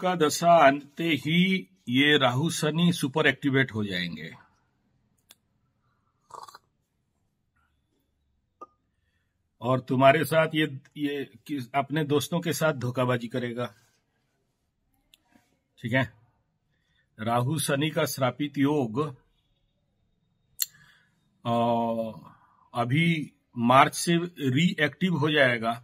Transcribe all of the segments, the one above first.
का दशा आते ही ये राहु शनि सुपर एक्टिवेट हो जाएंगे। और तुम्हारे साथ ये अपने दोस्तों के साथ धोखाबाजी करेगा। ठीक है, राहु शनि का श्रापित योग अभी मार्च से रीएक्टिव हो जाएगा,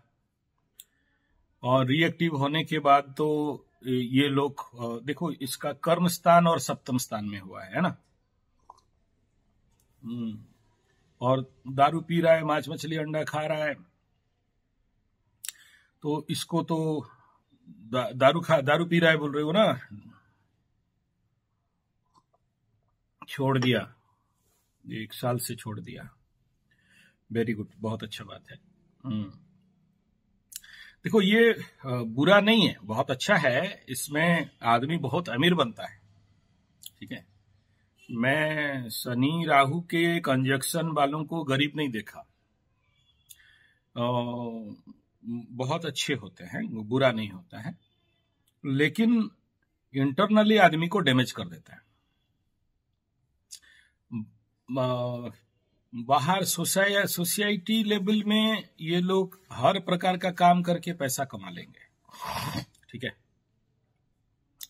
और रीएक्टिव होने के बाद तो ये लोग देखो, इसका कर्म स्थान और सप्तम स्थान में हुआ है ना। और दारू पी रहा है, मांस मछली अंडा खा रहा है, तो इसको तो दारू पी रहा है बोल रहे हो ना, छोड़ दिया, 1 साल से छोड़ दिया। वेरी गुड, बहुत अच्छा बात है। देखो, ये बुरा नहीं है, बहुत अच्छा है। इसमें आदमी बहुत अमीर बनता है। ठीक है, मैं शनि राहु के कंजक्शन वालों को गरीब नहीं देखा। बहुत अच्छे होते हैं, बुरा नहीं होता है, लेकिन इंटरनली आदमी को डैमेज कर देता है। बाहर सोसाइटी लेवल में ये लोग हर प्रकार का काम करके पैसा कमा लेंगे। ठीक है,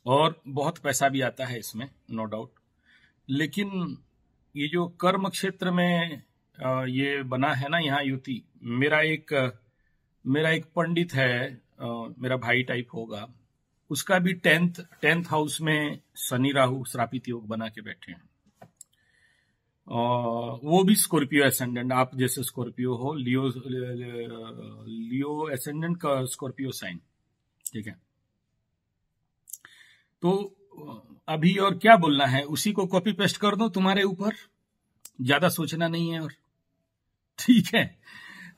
और बहुत पैसा भी आता है इसमें, नो डाउट। लेकिन ये जो कर्म क्षेत्र में ये बना है ना यहाँ युति, मेरा एक पंडित है, मेरा भाई टाइप होगा, उसका भी 10th हाउस में शनि राहु श्रापित योग बना के बैठे हैं। वो भी स्कॉर्पियो एसेंडेंट, आप जैसे स्कॉर्पियो हो, लियो एसेंडेंट का स्कॉर्पियो साइन। ठीक है, तो अभी और क्या बोलना है, उसी को कॉपी पेस्ट कर दो तुम्हारे ऊपर, ज्यादा सोचना नहीं है। और ठीक है,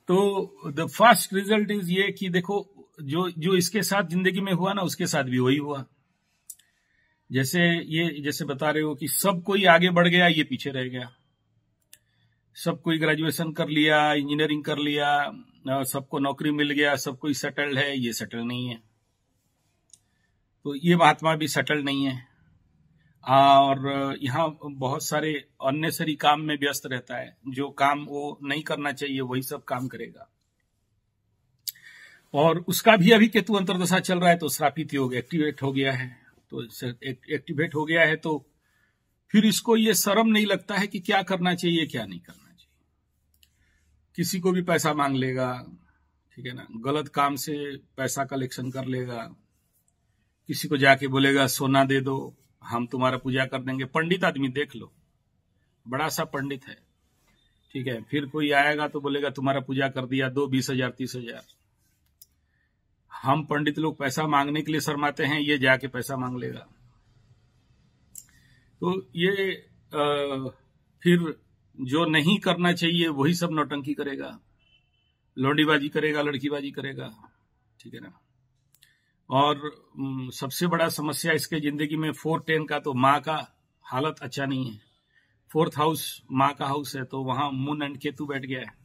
तो द फर्स्ट रिजल्ट इज ये कि देखो, जो इसके साथ जिंदगी में हुआ ना, उसके साथ भी वही हुआ। जैसे बता रहे हो कि सब कोई आगे बढ़ गया, ये पीछे रह गया। सब कोई ग्रेजुएशन कर लिया, इंजीनियरिंग कर लिया, सबको नौकरी मिल गया, सब कोई सेटल्ड है, ये सेटल नहीं है। तो ये महात्मा भी सेटल नहीं है, और यहाँ बहुत सारे अननेसरी काम में व्यस्त रहता है। जो काम वो नहीं करना चाहिए वही सब काम करेगा। और उसका भी अभी केतु अंतर्दशा चल रहा है, तो श्रापित योग एक्टिवेट हो गया है। तो एक्टिवेट हो गया है, तो फिर इसको ये शर्म नहीं लगता है कि क्या करना चाहिए क्या नहीं करना चाहिए। किसी को भी पैसा मांग लेगा, ठीक है ना, गलत काम से पैसा कलेक्शन कर लेगा, किसी को जाके बोलेगा सोना दे दो, हम तुम्हारा पूजा कर देंगे। पंडित आदमी देख लो, बड़ा सा पंडित है, ठीक है, फिर कोई आएगा तो बोलेगा तुम्हारा पूजा कर दिया, दो 20,000 30,000। हम पंडित लोग पैसा मांगने के लिए शर्माते हैं, ये जाके पैसा मांग लेगा। तो ये फिर जो नहीं करना चाहिए वही सब नौटंकी करेगा, लौंडीबाजी करेगा, लड़कीबाजी करेगा। ठीक है ना। और सबसे बड़ा समस्या इसके जिंदगी में 4-10 का, तो माँ का हालत अच्छा नहीं है। 4th हाउस माँ का हाउस है, तो वहां मून एंड केतु बैठ गया है।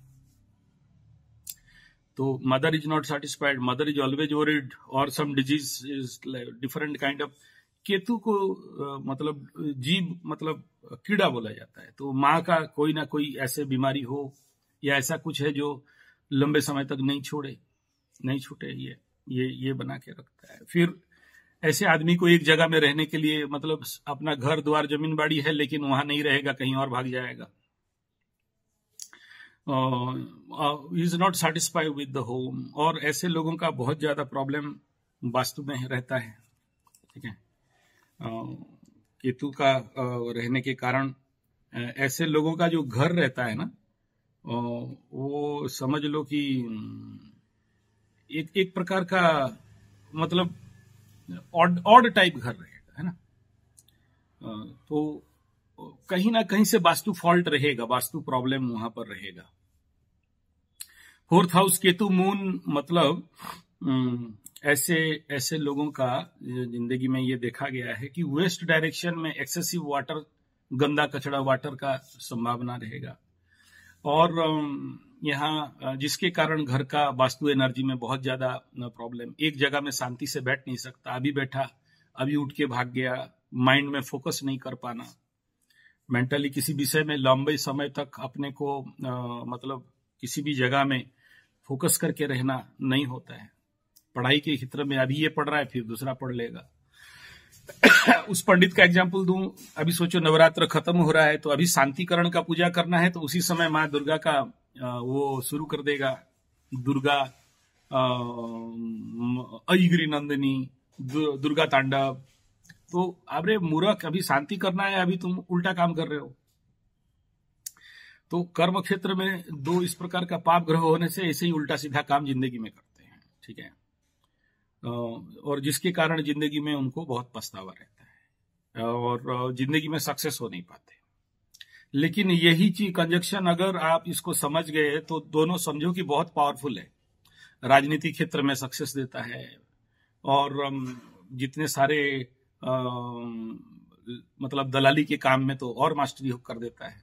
तो mother is not satisfied, mother is always worried, और some disease is different kind of. Ketu को मतलब जीव, मतलब कीड़ा बोला जाता है। तो माँ का कोई ना कोई ऐसे बीमारी हो, या ऐसा कुछ है जो लंबे समय तक नहीं छूटे, ये बना के रखता है। फिर ऐसे आदमी को एक जगह में रहने के लिए, मतलब अपना घर द्वार जमीन बाड़ी है, लेकिन वहां नहीं रहेगा, कहीं और भाग जाएगा। Is not satisfied with the home. और ऐसे लोगों का बहुत ज्यादा प्रॉब्लम वास्तु में रहता है। ठीक है, केतु का रहने के कारण ऐसे लोगों का जो घर रहता है ना, वो समझ लो कि एक प्रकार का, मतलब ऑड टाइप घर रहेगा, है ना। तो कहीं ना कहीं से वास्तु फॉल्ट रहेगा, वास्तु प्रॉब्लम वहां पर रहेगा। 4th हाउस केतु मून, मतलब ऐसे लोगों का जिंदगी में ये देखा गया है कि वेस्ट डायरेक्शन में एक्सेसिव वाटर, गंदा कचड़ा वाटर का संभावना रहेगा। और यहाँ जिसके कारण घर का वास्तु एनर्जी में बहुत ज्यादा प्रॉब्लम, एक जगह में शांति से बैठ नहीं सकता। अभी बैठा अभी उठ के भाग गया, माइंड में फोकस नहीं कर पाना, मेंटली किसी विषय में लंबे समय तक अपने को मतलब किसी भी जगह में फोकस करके रहना नहीं होता है। पढ़ाई के क्षेत्र में अभी ये पढ़ रहा है, फिर दूसरा पढ़ लेगा। उस पंडित का एग्जाम्पल दूं, अभी सोचो नवरात्र खत्म हो रहा है, तो अभी शांतिकरण का पूजा करना है, तो उसी समय माँ दुर्गा का वो शुरू कर देगा, दुर्गा अयगिरी नंदिनी, दुर्गा तांडव। तो अरे मूर्ख, अभी शांति करना है, अभी तुम उल्टा काम कर रहे हो। तो कर्म क्षेत्र में दो इस प्रकार का पाप ग्रह होने से ऐसे ही उल्टा सीधा काम जिंदगी में करते हैं, ठीक है, और जिसके कारण जिंदगी में उनको बहुत पछतावा रहता है और जिंदगी में सक्सेस हो नहीं पाते। लेकिन यही चीज कंजक्शन अगर आप इसको समझ गए तो दोनों समझो कि बहुत पावरफुल है। राजनीति क्षेत्र में सक्सेस देता है और जितने सारे मतलब दलाली के काम में तो और मास्टरी कर देता है।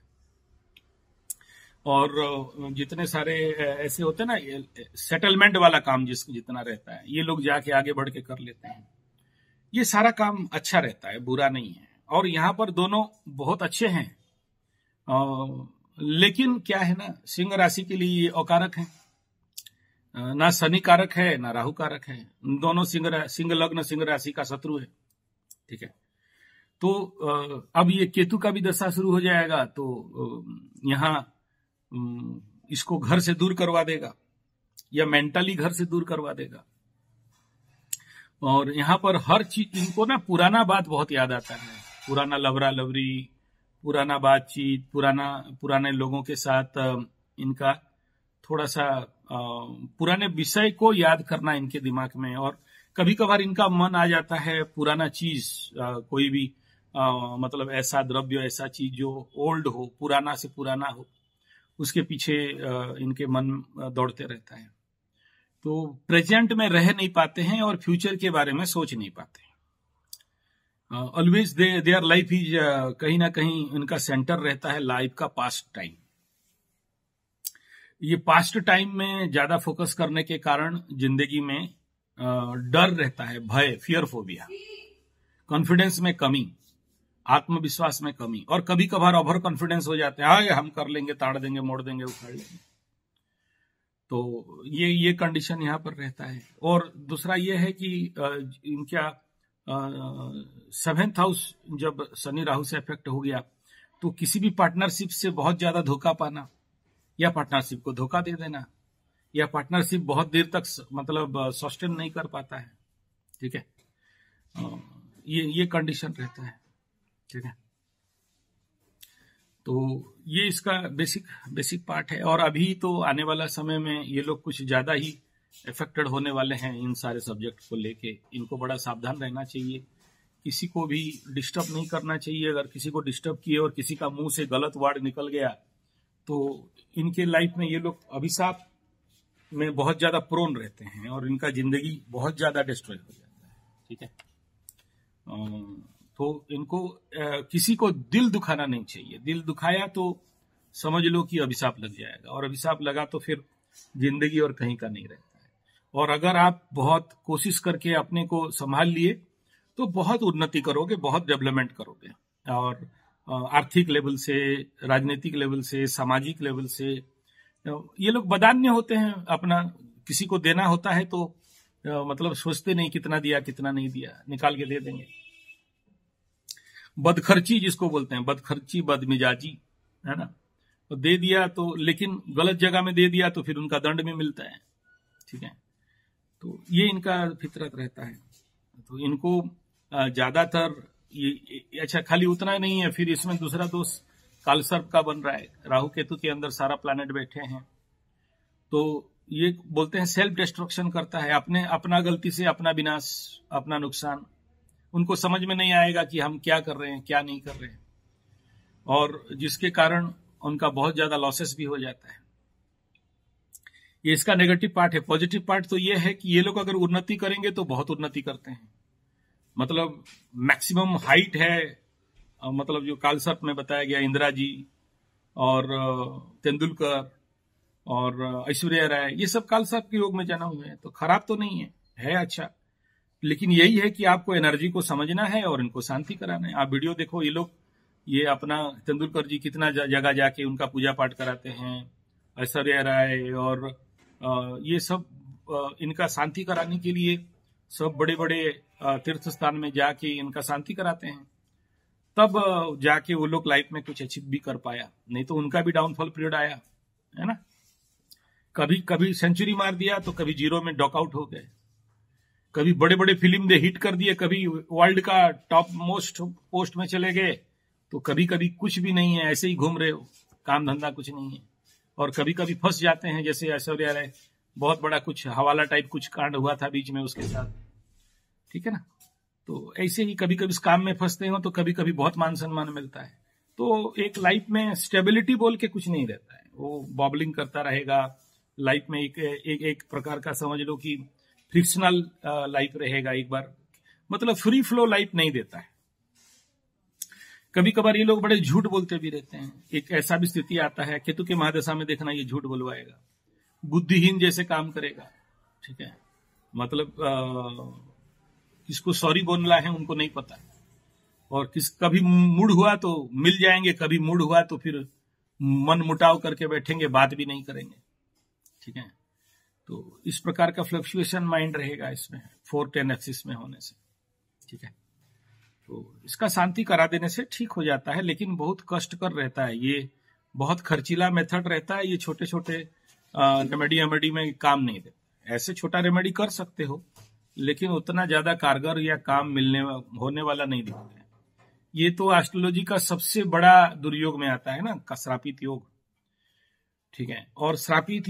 और जितने सारे ऐसे होते हैं ना, सेटलमेंट वाला काम जितना रहता है, ये लोग जाके आगे बढ़ के कर लेते हैं। ये सारा काम अच्छा रहता है, बुरा नहीं है। और यहाँ पर दोनों बहुत अच्छे हैं, लेकिन क्या है ना, सिंह राशि के लिए ये अकारक है, ना शनि कारक है ना राहु कारक है। दोनों सिंह लग्न सिंह राशि का शत्रु है, ठीक है। तो अब ये केतु का भी दशा शुरू हो जाएगा, तो यहाँ इसको घर से दूर करवा देगा या मेंटली घर से दूर करवा देगा। और यहाँ पर हर चीज इनको ना पुराना बात बहुत याद आता है, पुराना लवरा लवरी, पुराना बातचीत, पुराने लोगों के साथ इनका थोड़ा सा पुराने विषय को याद करना इनके दिमाग में। और कभी कभार इनका मन आ जाता है पुराना चीज, कोई भी मतलब ऐसा द्रव्य, ऐसा चीज जो ओल्ड हो, पुराना से पुराना हो, उसके पीछे इनके मन दौड़ते रहता है। तो प्रेजेंट में रह नहीं पाते हैं और फ्यूचर के बारे में सोच नहीं पाते। ऑलवेज देयर लाइफ इज कहीं ना कहीं इनका सेंटर रहता है लाइफ का पास्ट टाइम। ये पास्ट टाइम में ज्यादा फोकस करने के कारण जिंदगी में डर रहता है, भय, फियर फोबिया, कॉन्फिडेंस में कमी, आत्मविश्वास में कमी, और कभी कभार ओवर कॉन्फिडेंस हो जाते हैं, हम कर लेंगे, ताड़ देंगे, मोड़ देंगे, उखाड़ लेंगे। तो ये कंडीशन यहाँ पर रहता है। और दूसरा ये है कि इनका 7th हाउस जब शनि राहु से इफेक्ट हो गया, तो किसी भी पार्टनरशिप से बहुत ज्यादा धोखा पाना, या पार्टनरशिप को धोखा दे देना, या पार्टनरशिप बहुत देर तक मतलब सस्टेन नहीं कर पाता है, ठीक है। ये कंडीशन रहता है, ठीक है। तो ये इसका बेसिक पार्ट है। और अभी तो आने वाला समय में ये लोग कुछ ज्यादा ही इफेक्टेड होने वाले हैं इन सारे सब्जेक्ट को लेके। इनको बड़ा सावधान रहना चाहिए, किसी को भी डिस्टर्ब नहीं करना चाहिए। अगर किसी को डिस्टर्ब किए और किसी का मुंह से गलत वर्ड निकल गया, तो इनके लाइफ में ये लोग अभिशाप में बहुत ज्यादा प्रोन रहते हैं और इनका जिंदगी बहुत ज्यादा डिस्ट्रॉय हो जाता है, ठीक है। तो इनको किसी को दिल दुखाना नहीं चाहिए। दिल दुखाया तो समझ लो कि अभिशाप लग जाएगा, और अभिशाप लगा तो फिर जिंदगी और कहीं का नहीं रहता है। और अगर आप बहुत कोशिश करके अपने को संभाल लिए तो बहुत उन्नति करोगे, बहुत डेवलपमेंट करोगे। और आर्थिक लेवल से, राजनीतिक लेवल से, सामाजिक लेवल से ये लोग बदान्य होते हैं। अपना किसी को देना होता है तो मतलब सोचते नहीं कितना दिया कितना नहीं दिया, निकाल के दे देंगे। बदखर्ची जिसको बोलते हैं, बदखर्ची, बदमिजाजी, है ना। तो दे दिया तो, लेकिन गलत जगह में दे दिया तो फिर उनका दंड भी मिलता है, ठीक है। तो ये इनका फितरत रहता है। तो इनको ज्यादातर ये अच्छा, खाली उतना नहीं है, फिर इसमें दूसरा दोष कालसर्प का बन रहा है। राहु केतु के अंदर सारा प्लैनेट बैठे हैं, तो ये बोलते हैं सेल्फ डिस्ट्रक्शन करता है, अपना गलती से अपना विनाश, अपना नुकसान। उनको समझ में नहीं आएगा कि हम क्या कर रहे हैं, क्या नहीं कर रहे हैं, और जिसके कारण उनका बहुत ज्यादा लॉसेस भी हो जाता है। ये इसका नेगेटिव पार्ट है। पॉजिटिव पार्ट तो ये है कि ये लोग अगर उन्नति करेंगे तो बहुत उन्नति करते हैं, मतलब मैक्सिमम हाइट है। मतलब जो कालसर्प में बताया गया, इंदिरा जी और तेंदुलकर और ऐश्वर्या राय, ये सब कालसर्प के योग में जन्म हुए हैं। तो खराब तो नहीं है, अच्छा। लेकिन यही है कि आपको एनर्जी को समझना है और इनको शांति कराना है। आप वीडियो देखो, ये अपना तेंदुलकर जी कितना जगह जाके उनका पूजा पाठ कराते हैं, ऐश्वर्या राय और ये सब इनका शांति कराने के लिए सब बड़े बड़े तीर्थ स्थान में जाके इनका शांति कराते हैं, तब जाके वो लोग लाइफ में कुछ अचीव भी कर पाया। नहीं तो उनका भी डाउनफॉल पीरियड आया है ना, कभी कभी सेंचुरी मार दिया तो कभी जीरो में डॉकआउट हो गए, कभी बड़े बड़े फिल्म दे हिट कर दिए, कभी वर्ल्ड का टॉप मोस्ट पोस्ट में चले गए, तो कभी कभी कुछ भी नहीं है, ऐसे ही घूम रहे हो, काम धंधा कुछ नहीं है, और कभी कभी फंस जाते हैं, जैसे ऐश्वर्या राय बहुत बड़ा कुछ हवाला टाइप कुछ कांड हुआ था बीच में उसके साथ, ठीक है ना। तो ऐसे ही कभी कभी इस काम में फंसते हो तो कभी कभी बहुत मान सम्मान मिलता है। तो एक लाइफ में स्टेबिलिटी बोल के कुछ नहीं रहता है, वो बॉबलिंग करता रहेगा लाइफ में। एक प्रकार का समझ लो कि फ्रिक्शनल लाइफ रहेगा, एक बार मतलब फ्री फ्लो लाइफ नहीं देता है। कभी कभार ये लोग बड़े झूठ बोलते भी रहते हैं, एक ऐसा भी स्थिति आता है, केतु के महादशा में देखना ये झूठ बोलवाएगा, बुद्धिहीन जैसे काम करेगा, ठीक है, मतलब किसको सॉरी बोलना है उनको नहीं पता, और कभी मूड हुआ तो मिल जाएंगे, कभी मूड हुआ तो फिर मन मुटाव करके बैठेंगे, बात भी नहीं करेंगे, ठीक है। तो इस प्रकार का फ्लक्चुएशन माइंड रहेगा इसमें 4-10 एक्सिस में होने से, ठीक है। तो इसका शांति करा देने से ठीक हो जाता है, लेकिन बहुत कष्टकर रहता है, ये बहुत खर्चीला मेथड रहता है, ये छोटे छोटे रेमेडी में काम नहीं देता। ऐसे छोटा रेमेडी कर सकते हो, लेकिन उतना ज्यादा कारगर या काम होने वाला नहीं दिखता है। ये तो एस्ट्रोलॉजी का सबसे बड़ा दुर्योग में आता है ना, श्रापित योग, ठीक है। और श्रापित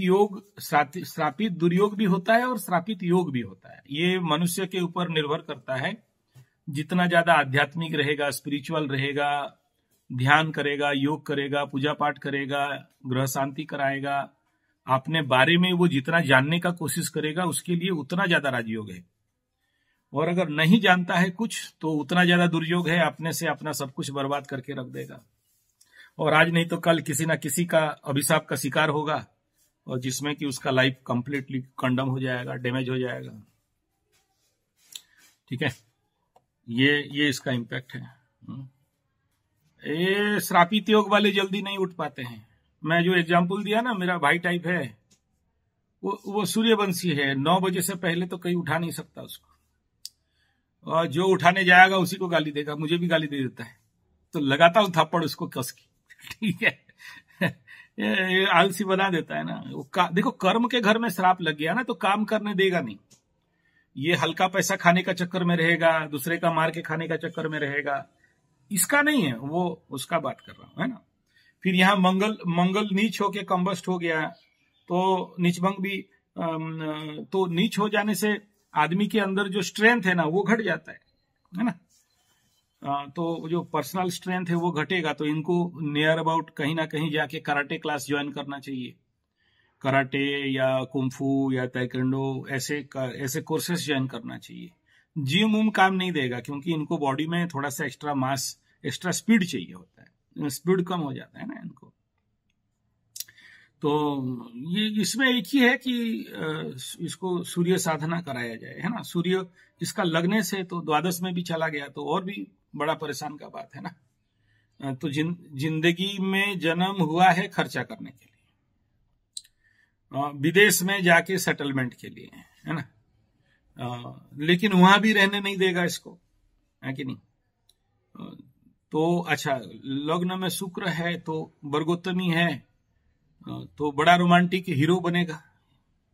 दुर्योग भी होता है और श्रापित योग भी होता है। ये मनुष्य के ऊपर निर्भर करता है, जितना ज्यादा आध्यात्मिक रहेगा, स्पिरिचुअल रहेगा, ध्यान करेगा, योग करेगा, पूजा पाठ करेगा, ग्रह शांति कराएगा, अपने बारे में वो जितना जानने का कोशिश करेगा उसके लिए उतना ज्यादा राजयोग है। और अगर नहीं जानता है कुछ तो उतना ज्यादा दुर्योग है, अपने से अपना सब कुछ बर्बाद करके रख देगा, और आज नहीं तो कल किसी ना किसी का अभिशाप का शिकार होगा, और जिसमें कि उसका लाइफ कंप्लीटली कंडम हो जाएगा, डैमेज हो जाएगा, ठीक है। ये इसका इम्पैक्ट है। ये श्रापित योग वाले जल्दी नहीं उठ पाते हैं। मैं जो एग्जांपल दिया ना, मेरा भाई टाइप है, वो सूर्यवंशी है, 9 बजे से पहले तो कहीं उठा नहीं सकता उसको, और जो उठाने जाएगा उसी को गाली देगा, मुझे भी गाली दे देता है, तो लगाता हूं थप्पड़ उसको कस की, ठीक है। ये आलसी बना देता है ना। देखो कर्म के घर में श्राप लग गया ना तो काम करने देगा नहीं, ये हल्का पैसा खाने का चक्कर में रहेगा, दूसरे का मार के खाने का चक्कर में रहेगा, इसका नहीं है, वो उसका बात कर रहा हूं, है ना। फिर यहाँ मंगल नीच होके कंबस्ट हो गया, तो नीचभंग भी, तो नीच हो जाने से आदमी के अंदर जो स्ट्रेंथ है ना वो घट जाता है ना। तो जो पर्सनल स्ट्रेंथ है वो घटेगा, तो इनको नियर अबाउट कहीं ना कहीं जाके कराटे क्लास ज्वाइन करना चाहिए, कराटे या कुंफू या ताइक्वांडो, ऐसे कोर्सेस ज्वाइन करना चाहिए। जिम उम काम नहीं देगा, क्योंकि इनको बॉडी में थोड़ा सा एक्स्ट्रा मास, एक्स्ट्रा स्पीड चाहिए होता है, स्पीड कम हो जाता है ना इनको। तो ये इसमें एक ही है कि इसको सूर्य साधना कराया जाए, है ना। सूर्य इसका लगने से तो द्वादश में भी चला गया तो और भी बड़ा परेशान का बात है ना। तो जिंदगी में जन्म हुआ है खर्चा करने के लिए, विदेश में जाके सेटलमेंट के लिए, है ना, लेकिन वहां भी रहने नहीं देगा इसको, है कि नहीं। तो अच्छा, लग्न में शुक्र है तो वर्गोत्तमी है, तो बड़ा रोमांटिक हीरो बनेगा,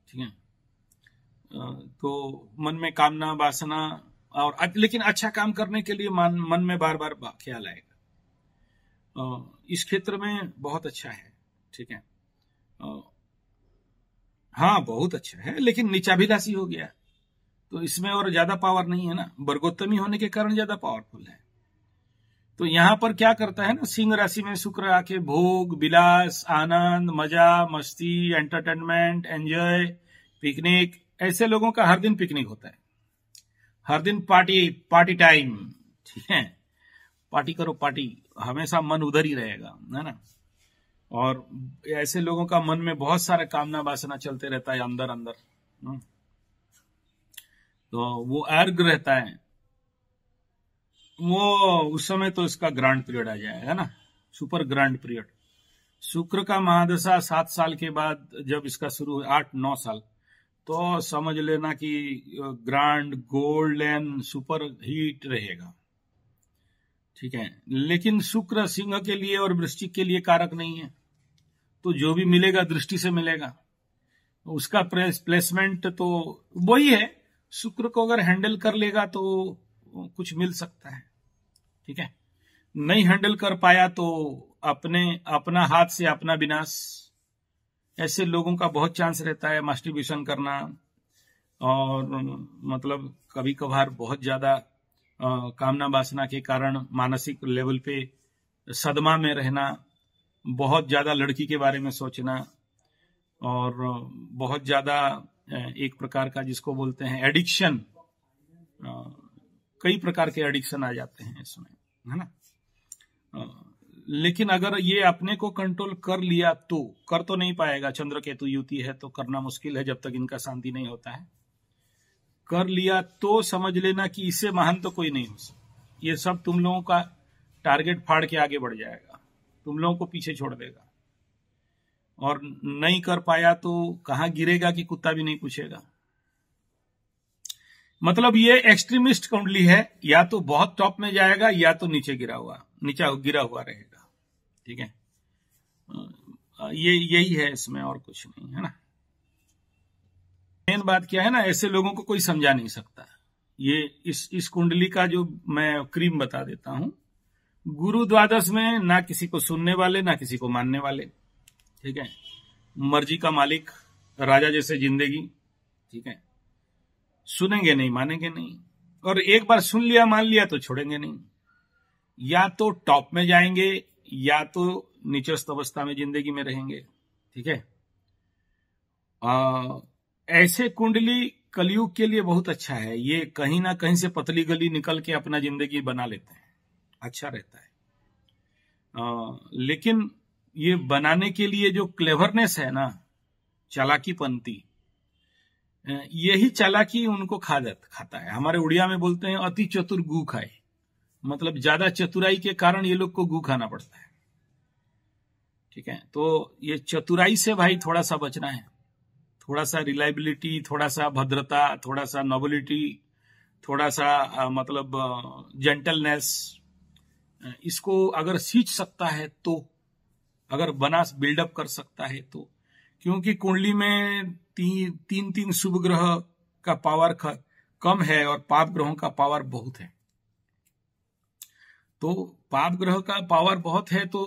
ठीक है। तो मन में कामना वासना, और लेकिन अच्छा काम करने के लिए मन में बार बार ख्याल आएगा। इस क्षेत्र में बहुत अच्छा है, ठीक है। हाँ बहुत अच्छा है, लेकिन नीचाभिलाषी हो गया तो इसमें और ज्यादा पावर नहीं है ना, वर्गोत्तमी होने के कारण ज्यादा पावरफुल है। तो यहां पर क्या करता है ना, सिंह राशि में शुक्र आके भोग विलास, आनंद, मजा मस्ती, एंटरटेनमेंट, एंजॉय, पिकनिक, ऐसे लोगों का हर दिन पिकनिक होता है, हर दिन पार्टी टाइम, ठीक है। पार्टी करो पार्टी, हमेशा मन उधर ही रहेगा, है ना। और ऐसे लोगों का मन में बहुत सारा कामना वासना चलते रहता है अंदर अंदर। तो वो अर्घ रहता है, वो उस समय तो इसका ग्रांड पीरियड आ जाएगा ना, सुपर ग्रांड पीरियड। शुक्र का महादशा 7 साल के बाद जब इसका शुरू 8-9 साल, तो समझ लेना कि ग्रांड गोल्डन सुपर हीट रहेगा। ठीक है, लेकिन शुक्र सिंह के लिए और वृश्चिक के लिए कारक नहीं है, तो जो भी मिलेगा दृष्टि से मिलेगा। उसका प्लेसमेंट तो वही है, शुक्र को अगर हैंडल कर लेगा तो कुछ मिल सकता है। ठीक है, नहीं हैंडल कर पाया तो अपना हाथ से अपना विनाश। ऐसे लोगों का बहुत चांस रहता है मास्टरबेशन करना, और मतलब कभी कभार बहुत ज्यादा कामना वासना के कारण मानसिक लेवल पे सदमा में रहना, बहुत ज्यादा लड़की के बारे में सोचना, और बहुत ज्यादा एक प्रकार का जिसको बोलते हैं एडिक्शन, कई प्रकार के एडिक्शन आ जाते हैं इसमें, है ना। लेकिन अगर ये अपने को कंट्रोल कर लिया तो, कर तो नहीं पाएगा, चंद्र केतु युति है तो करना मुश्किल है जब तक इनका शांति नहीं होता है। कर लिया तो समझ लेना कि इससे महान तो कोई नहीं हो सकता। ये सब तुम लोगों का टारगेट फाड़ के आगे बढ़ जाएगा, तुम लोगों को पीछे छोड़ देगा। और नहीं कर पाया तो कहां गिरेगा कि कुत्ता भी नहीं पूछेगा। मतलब ये एक्सट्रीमिस्ट कुंडली है, या तो बहुत टॉप में जाएगा या तो नीचे गिरा हुआ रहेगा। ठीक है, ये यही है इसमें, और कुछ नहीं है ना। मेन बात क्या है ना, ऐसे लोगों को कोई समझा नहीं सकता। ये इस कुंडली का जो मैं क्रीम बता देता हूं, गुरु द्वादश में ना किसी को सुनने वाले ना किसी को मानने वाले। ठीक है, मर्जी का मालिक, राजा जैसे जिंदगी। ठीक है, सुनेंगे नहीं, मानेंगे नहीं, और एक बार सुन लिया मान लिया तो छोड़ेंगे नहीं। या तो टॉप में जाएंगे या तो नीचस्थ अवस्था में जिंदगी में रहेंगे। ठीक है, ऐसे कुंडली कलयुग के लिए बहुत अच्छा है। ये कहीं ना कहीं से पतली गली निकल के अपना जिंदगी बना लेते हैं, अच्छा रहता है। लेकिन ये बनाने के लिए जो क्लेवरनेस है ना, चालाकीपंती, यही चालाकी उनको खाता है। हमारे उड़िया में बोलते हैं अति चतुर गू खाए, मतलब ज्यादा चतुराई के कारण ये लोग को गू खाना पड़ता है। ठीक है, तो ये चतुराई से भाई थोड़ा सा बचना है, थोड़ा सा रिलायबिलिटी, थोड़ा सा भद्रता, थोड़ा सा नोबिलिटी, थोड़ा सा मतलब जेंटलनेस, इसको अगर सींच सकता है तो, अगर बना बिल्डअप कर सकता है तो। क्योंकि कुंडली में तीन शुभ ग्रह का पावर कम है और पाप ग्रहों का पावर बहुत है। तो पाप ग्रह का पावर बहुत है तो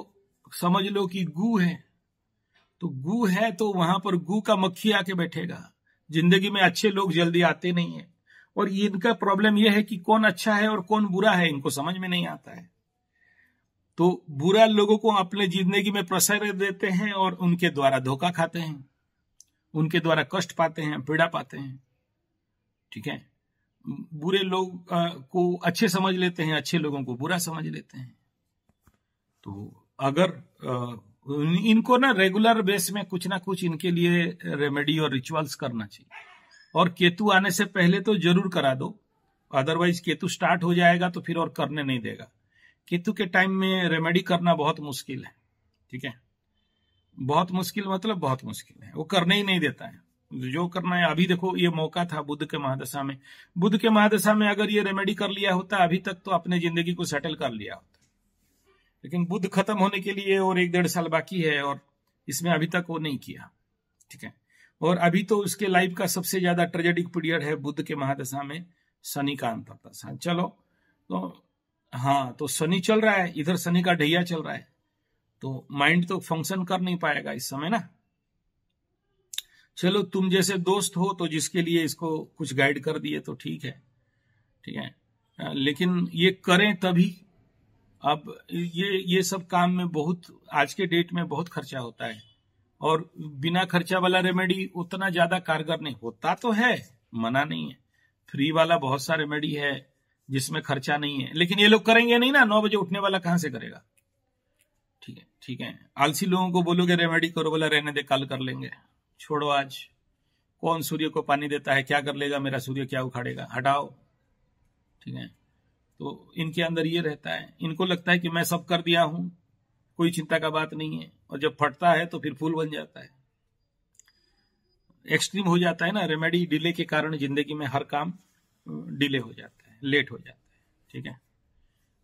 समझ लो कि गू है, तो गू है तो वहां पर गू का मक्खी आके बैठेगा। जिंदगी में अच्छे लोग जल्दी आते नहीं है, और इनका प्रॉब्लम यह है कि कौन अच्छा है और कौन बुरा है इनको समझ में नहीं आता है। तो बुरा लोगों को अपने जिंदगी में प्रश्रय देते हैं और उनके द्वारा धोखा खाते हैं, उनके द्वारा कष्ट पाते हैं, पीड़ा पाते हैं। ठीक है, बुरे लोग को अच्छे समझ लेते हैं, अच्छे लोगों को बुरा समझ लेते हैं। तो अगर इनको ना रेगुलर बेस में कुछ ना कुछ इनके लिए रेमेडी और रिचुअल्स करना चाहिए। और केतु आने से पहले तो जरूर करा दो, अदरवाइज केतु स्टार्ट हो जाएगा तो फिर और करने नहीं देगा। केतु के टाइम में रेमेडी करना बहुत मुश्किल है। ठीक है, बहुत मुश्किल, मतलब बहुत मुश्किल है, वो करने ही नहीं देता है। जो करना है, अभी देखो ये मौका था बुध के महादशा में, बुध के महादशा में अगर ये रेमेडी कर लिया होता अभी तक तो अपने जिंदगी को सेटल कर लिया होता। लेकिन बुध खत्म होने के लिए और 1-1.5 साल बाकी है, और इसमें अभी तक वो नहीं किया। ठीक है, और अभी तो उसके लाइफ का सबसे ज्यादा ट्रेजेडिक पीरियड है बुध के महादशा में शनि का अंतर्दशा। चलो तो हाँ, तो शनि चल रहा है, इधर शनि का ढैया चल रहा है, तो माइंड तो फंक्शन कर नहीं पाएगा इस समय ना। चलो तुम जैसे दोस्त हो तो जिसके लिए इसको कुछ गाइड कर दिए तो ठीक है। ठीक है, लेकिन ये करें तभी। अब ये सब काम में बहुत, आज के डेट में बहुत खर्चा होता है, और बिना खर्चा वाला रेमेडी उतना ज्यादा कारगर नहीं होता। तो है, मना नहीं है, फ्री वाला बहुत सा रेमेडी है जिसमें खर्चा नहीं है, लेकिन ये लोग करेंगे नहीं ना। 9 बजे उठने वाला कहां से करेगा। ठीक है, ठीक है, आलसी लोगों को बोलोगे रेमेडी करो, बोला रहने दे कल कर लेंगे, छोड़ो आज कौन सूर्य को पानी देता है, क्या कर लेगा मेरा सूर्य, क्या उखाड़ेगा, हटाओ। ठीक है, तो इनके अंदर ये रहता है, इनको लगता है कि मैं सब कर दिया हूं, कोई चिंता का बात नहीं है, और जब फटता है तो फिर फूल बन जाता है। एक्सट्रीम हो जाता है ना, रेमेडी डिले के कारण जिंदगी में हर काम डिले हो जाता है, लेट हो जाता है। ठीक है,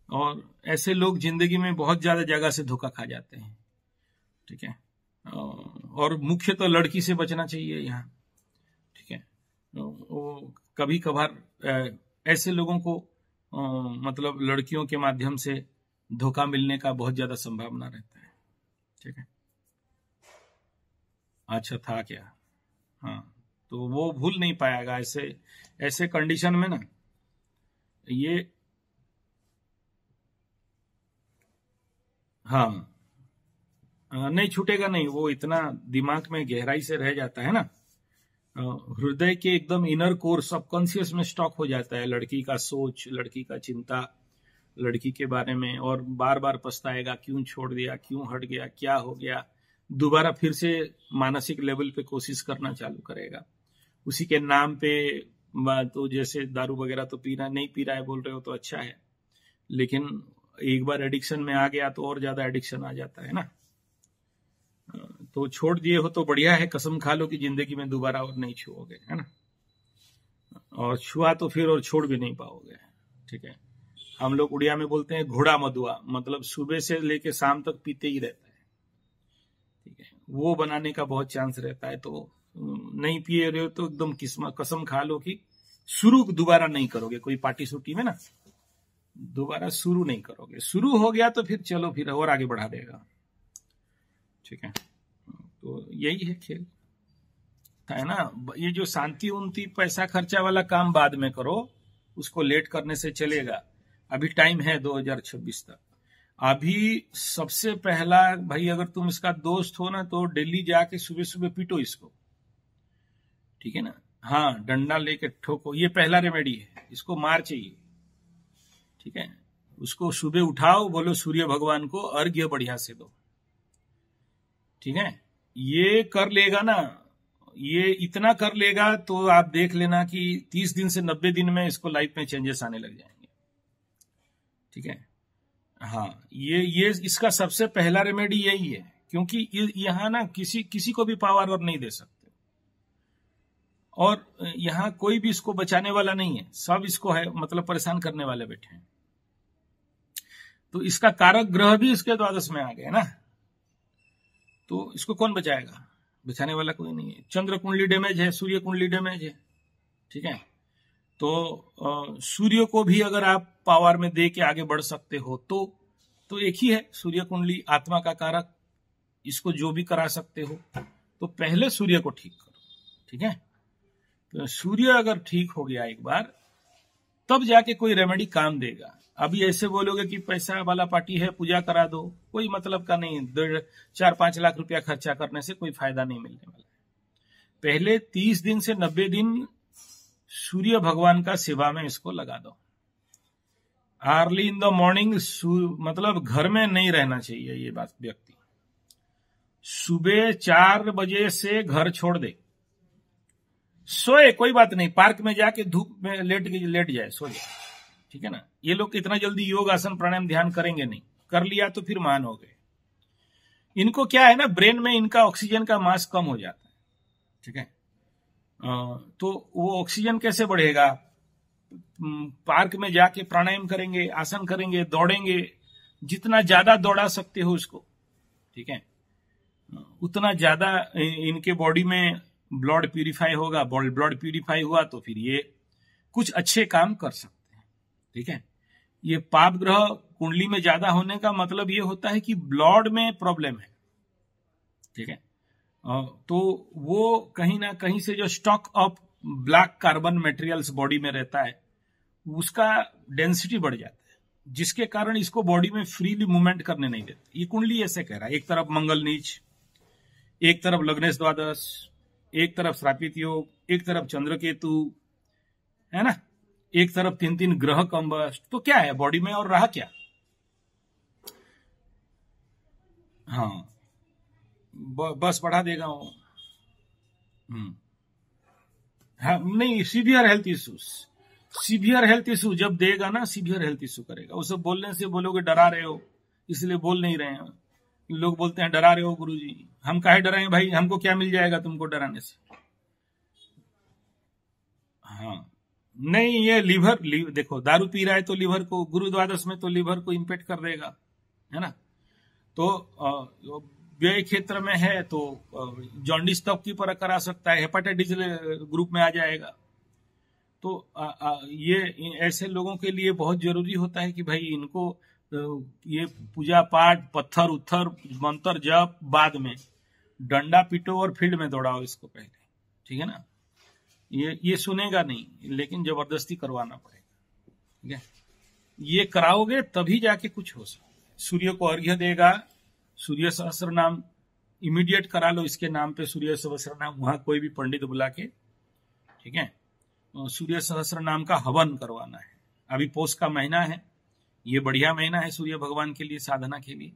और ऐसे लोग जिंदगी में बहुत ज्यादा जगह से धोखा खा जाते हैं। ठीक है, और मुख्य तो लड़की से बचना चाहिए यहाँ। ठीक है, वो कभी कभार ऐसे लोगों को मतलब लड़कियों के माध्यम से धोखा मिलने का बहुत ज्यादा संभावना रहता है। ठीक है, अच्छा था क्या, हाँ, तो वो भूल नहीं पाएगा। ऐसे कंडीशन में ना ये, हाँ, नहीं छूटेगा नहीं, वो इतना दिमाग में गहराई से रह जाता है ना, हृदय के एकदम इनर कोर सबकॉन्शियस में स्टॉक हो जाता है लड़की का सोच, लड़की का चिंता, लड़की के बारे में, और बार बार पछताएगा, क्यों छोड़ दिया, क्यों हट गया, क्या हो गया, दोबारा फिर से मानसिक लेवल पे कोशिश करना चालू करेगा। उसी के नाम पे तो जैसे दारू वगैरह तो पीना नहीं पी रहा है बोल रहे हो तो अच्छा है, लेकिन एक बार एडिक्शन में आ गया तो और ज्यादा एडिक्शन आ जाता है ना। तो छोड़ दिए हो तो बढ़िया है, कसम खा लो कि जिंदगी में दोबारा और नहीं छुओगे, है ना, और छुआ तो फिर और छोड़ भी नहीं पाओगे। ठीक है, हम लोग उड़िया में बोलते हैं घोड़ा मधुआ, मतलब सुबह से लेके शाम तक पीते ही रहता है। ठीक है, वो बनाने का बहुत चांस रहता है, तो नहीं पिए रहे हो तो एकदम कसम खा लो कि शुरू दोबारा नहीं करोगे, कोई पार्टी सुटी में ना दोबारा शुरू नहीं करोगे। शुरू हो गया तो फिर चलो, फिर और आगे बढ़ा देगा। ठीक है, तो यही है खेल, है ना। ये जो शांति उन्ति पैसा खर्चा वाला काम बाद में करो, उसको लेट करने से चलेगा। अभी टाइम है 2026 तक। अभी सबसे पहला भाई, अगर तुम इसका दोस्त हो ना तो दिल्ली जाके सुबह सुबह पीटो इसको। ठीक है ना, हाँ, डंडा लेके ठोको, ये पहला रेमेडी है, इसको मार चाहिए। ठीक है, उसको सुबह उठाओ, बोलो सूर्य भगवान को अर्घ्य बढ़िया से दो। ठीक है, ये कर लेगा ना, ये इतना कर लेगा तो आप देख लेना कि 30 दिन से 90 दिन में इसको लाइफ में चेंजेस आने लग जाएंगे। ठीक है, हाँ, ये इसका सबसे पहला रेमेडी यही है, क्योंकि यहाँ ना किसी को भी पावर और नहीं दे सकते, और यहाँ कोई भी इसको बचाने वाला नहीं है, सब इसको है मतलब परेशान करने वाले बैठे हैं। तो इसका कारक ग्रह भी इसके द्वादश में आ गए ना, तो इसको कौन बचाएगा, बचाने वाला कोई नहीं है। चंद्र कुंडली डैमेज है, सूर्य कुंडली डैमेज है। ठीक है, तो सूर्य को भी अगर आप पावर में दे के आगे बढ़ सकते हो तो एक ही है सूर्य कुंडली, आत्मा का कारक, इसको जो भी करा सकते हो, तो पहले सूर्य को ठीक करो। ठीक है, तो सूर्य अगर ठीक हो गया एक बार, तब जाके कोई रेमेडी काम देगा। अभी ऐसे बोलोगे कि पैसा वाला पार्टी है, पूजा करा दो, कोई मतलब का नहीं, 4-5 लाख रुपया खर्चा करने से कोई फायदा नहीं मिलने वाला है। पहले 30 दिन से 90 दिन सूर्य भगवान का सेवा में इसको लगा दो। अर्ली इन द मॉर्निंग, मतलब घर में नहीं रहना चाहिए ये बात व्यक्ति, सुबह 4 बजे से घर छोड़ दे, सोए कोई बात नहीं, पार्क में जाके धूप में लेट जाए, सो जाए। ठीक है ना, ये लोग इतना जल्दी योग आसन प्राणायाम ध्यान करेंगे नहीं, कर लिया तो फिर महान हो गए। इनको क्या है ना, ब्रेन में इनका ऑक्सीजन का मास कम हो जाता है। ठीक है, तो वो ऑक्सीजन कैसे बढ़ेगा, पार्क में जाके प्राणायाम करेंगे, आसन करेंगे, दौड़ेंगे, जितना ज्यादा दौड़ा सकते हो उसको, ठीक है, उतना ज्यादा इनके बॉडी में ब्लड प्यूरिफाई होगा। ब्लड प्यूरिफाई हुआ तो फिर ये कुछ अच्छे काम कर सकते हैं। ठीक है, ये पाप ग्रह कुंडली में ज्यादा होने का मतलब ये होता है कि ब्लड में प्रॉब्लम है। ठीक है, तो वो कहीं ना कहीं से जो stock of black carbon materials body में रहता है, उसका डेंसिटी बढ़ जाता है, जिसके कारण इसको बॉडी में फ्रीली मूवमेंट करने नहीं देते। ये कुंडली ऐसे कह रहा है, एक तरफ मंगल नीच, एक तरफ लग्नेश द्वादश, एक तरफ श्रापित योग, एक तरफ चंद्र केतु, है ना, एक तरफ 3 ग्रह कंबस्ट, तो क्या है बॉडी में और रहा क्या। हाँ, बस बढ़ा देगा वो। हाँ, नहीं, severe health issues, severe health issue जब देगा ना, सीवियर हेल्थ इशू करेगा। उसे बोलने से बोलोगे डरा रहे हो, इसलिए बोल नहीं रहे हैं। लोग बोलते हैं डरा रहे हो गुरुजी, हम काहे डराएं भाई, हमको क्या मिल जाएगा तुमको डराने से। हाँ, नहीं, ये लीवर देखो, दारू पी रहा है तो लीवर को, गुरु द्वादश में तो लीवर को इम्पेक्ट कर देगा, है ना। तो व्यय क्षेत्र में है तो जॉन्डिस तक की पर करा सकता है, हेपेटाइटिस ग्रुप में आ जाएगा। तो ये ऐसे लोगों के लिए बहुत जरूरी होता है कि भाई इनको ये पूजा पाठ, पत्थर उत्थर, मंत्र जप बाद में, डंडा पीटो और फील्ड में दौड़ाओ इसको पहले, ठीक है ना। ये सुनेगा नहीं, लेकिन जबरदस्ती करवाना पड़ेगा, ठीक है। ये कराओगे तभी जाके कुछ हो सकता है। सूर्य को अर्घ्य देगा, सूर्य सहस्त्र नाम इमीडिएट करा लो, इसके नाम पे सूर्य सहस्त्र नाम, वहां कोई भी पंडित बुला के, ठीक है, सूर्य सहस्त्र नाम का हवन करवाना है। अभी पौष का महीना है, ये बढ़िया महीना है सूर्य भगवान के लिए, साधना के लिए।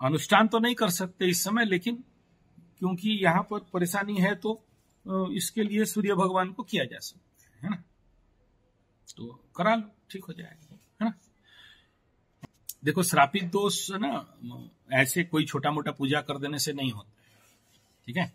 अनुष्ठान तो नहीं कर सकते इस समय, लेकिन क्योंकि यहाँ पर परेशानी है तो इसके लिए सूर्य भगवान को किया जा सकता है ना। तो करा लो, ठीक हो जाएगा, है ना। देखो, श्रापित दोष ना ऐसे कोई छोटा मोटा पूजा कर देने से नहीं होता, ठीक है।